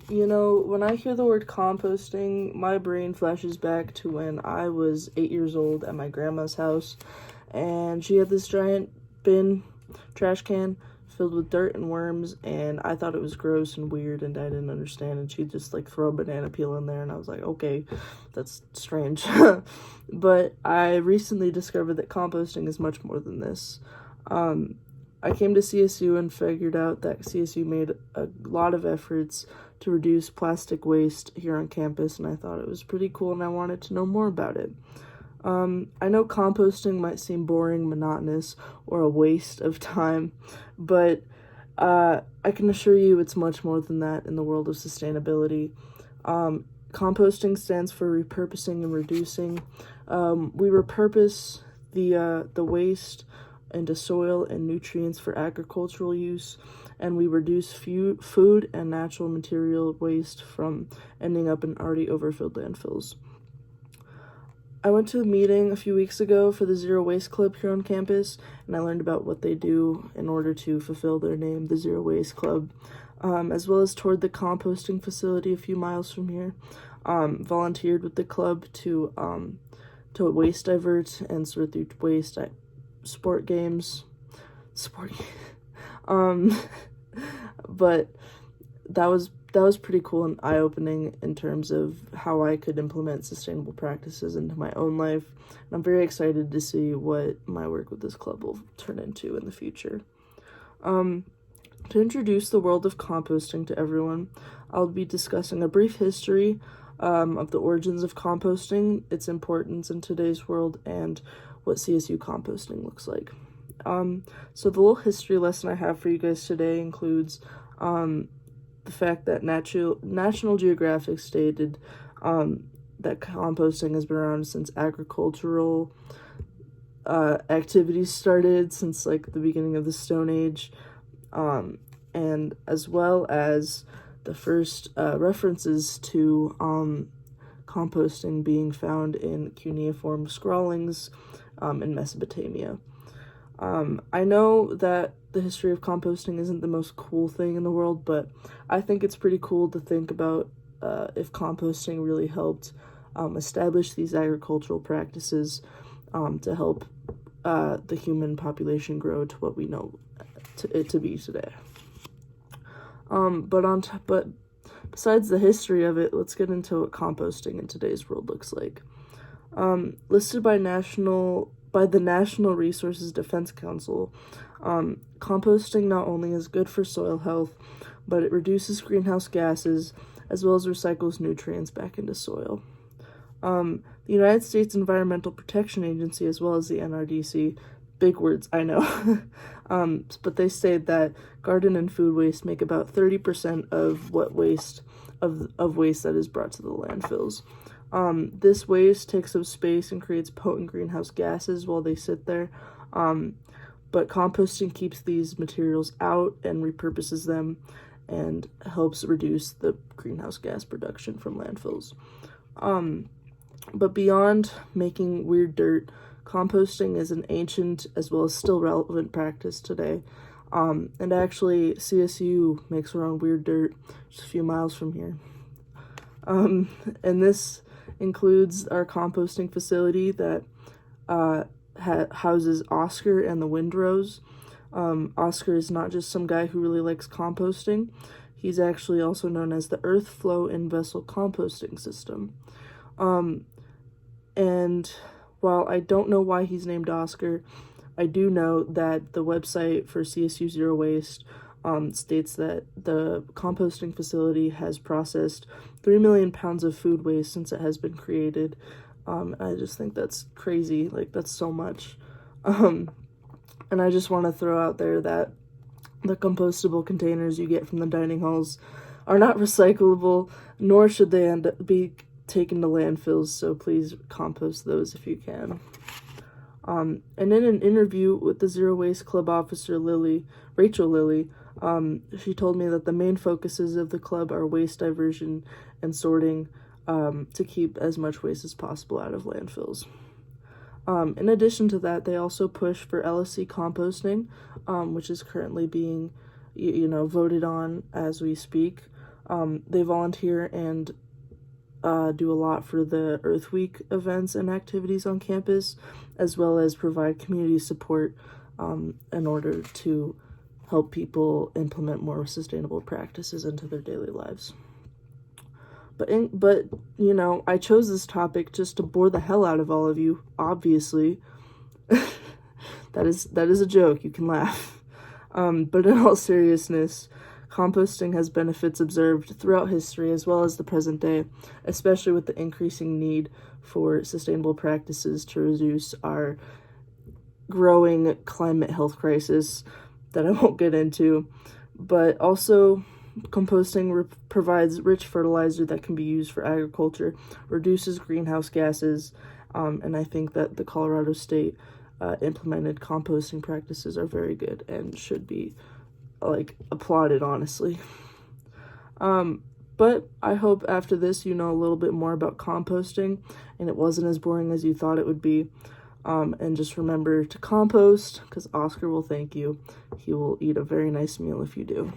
When I hear the word composting, my brain flashes back to when I was 8 years old at my grandma's house, and she had this giant trash can, filled with dirt and worms, and I thought it was gross and weird, and I didn't understand, and she'd just, throw a banana peel in there, and I was like, okay, that's strange. But I recently discovered that composting is much more than this. I came to CSU and figured out that CSU made a lot of efforts to reduce plastic waste here on campus, and I thought it was pretty cool, and I wanted to know more about it. I know composting might seem boring, monotonous, or a waste of time, but I can assure you it's much more than that in the world of sustainability. Composting stands for repurposing and reducing. We repurpose the waste into soil and nutrients for agricultural use, and we reduce food and natural material waste from ending up in already overfilled landfills. I went to a meeting a few weeks ago for the Zero Waste Club here on campus, and I learned about what they do in order to fulfill their name, the Zero Waste Club, as well as toured the composting facility a few miles from here. Volunteered with the club to waste divert and sort through waste sport games. But that was pretty cool and eye-opening in terms of how I could implement sustainable practices into my own life. And I'm very excited to see what my work with this club will turn into in the future. To introduce the world of composting to everyone, I'll be discussing a brief history of the origins of composting, its importance in today's world, and what CSU composting looks like. So the little history lesson I have for you guys today includes the fact that National Geographic stated that composting has been around since agricultural activities started, since the beginning of the Stone Age, and as well as the first references to composting being found in cuneiform scrawlings in Mesopotamia. I know that the history of composting isn't the most cool thing in the world, but I think it's pretty cool to think about if composting really helped establish these agricultural practices to help the human population grow to what we know it to be today. But besides the history of it, let's get into what composting in today's world looks like. Listed by the National Resources Defense Council, composting not only is good for soil health, but it reduces greenhouse gases as well as recycles nutrients back into soil. The United States Environmental Protection Agency, as well as the NRDC, big words, I know, but they state that garden and food waste make about 30% of waste that is brought to the landfills. This waste takes up space and creates potent greenhouse gases while they sit there, but composting keeps these materials out and repurposes them and helps reduce the greenhouse gas production from landfills. But beyond making weird dirt, composting is an ancient as well as still relevant practice today. And actually, CSU makes her own weird dirt just a few miles from here. And this includes our composting facility that houses Oscar and the Windrose. Oscar is not just some guy who really likes composting. He's actually also known as the Earth Flow in Vessel Composting System. And while I don't know why he's named Oscar, I do know that the website for CSU Zero Waste states that the composting facility has processed 3 million pounds of food waste since it has been created. I just think that's crazy. That's so much. And I just want to throw out there that the compostable containers you get from the dining halls are not recyclable, nor should they be taken to landfills, so please compost those if you can. And in an interview with the Zero Waste Club officer, Rachel Lilly, she told me that the main focuses of the club are waste diversion and sorting to keep as much waste as possible out of landfills. In addition to that, they also push for LSC composting, which is currently being, voted on as we speak. They volunteer and do a lot for the Earth Week events and activities on campus, as well as provide community support in order to help people implement more sustainable practices into their daily lives. But you know, I chose this topic just to bore the hell out of all of you, obviously. That is a joke, you can laugh. But in all seriousness, composting has benefits observed throughout history as well as the present day, especially with the increasing need for sustainable practices to reduce our growing climate health crisis that I won't get into. But also, composting provides rich fertilizer that can be used for agriculture, reduces greenhouse gases, and I think that the Colorado State implemented composting practices are very good and should be applauded, honestly. But I hope after this you know a little bit more about composting and it wasn't as boring as you thought it would be. And just remember to compost, because Oscar will thank you. He will eat a very nice meal if you do.